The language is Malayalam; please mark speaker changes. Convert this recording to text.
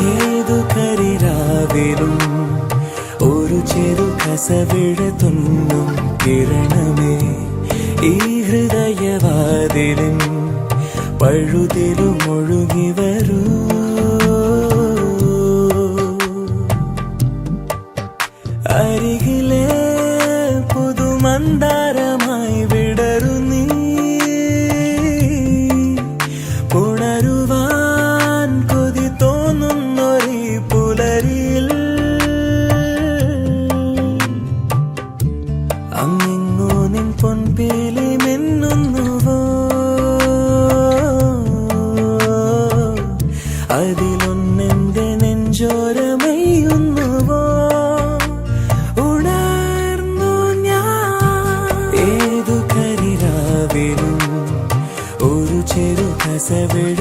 Speaker 1: ഏതു കരിരാവിലും ഒരു ചെറു കസവിഴ തുന്നും കിരണമേ ഈ ഹൃദയവാതിലും പഴുതിലും ഒഴുകി വരൂ. അരികിലെ പുതുമന്ദാരമായി വിടരു നീ, ഉണരുവാൻ കൊതി തോന്നുന്നൊരീ പുലരിയിൽ. അങ്ങിങ്ങോ നിൻ പൊൻപേലി മിന്നുന്നുവോ, അതിലൊന്നെന്റെ നെഞ്ചോരമയുന്നുവോ. ഉണർന്നു ഞാൻ ഏതു കരിരാവിലും ഒരു ചെറു കസവിഴ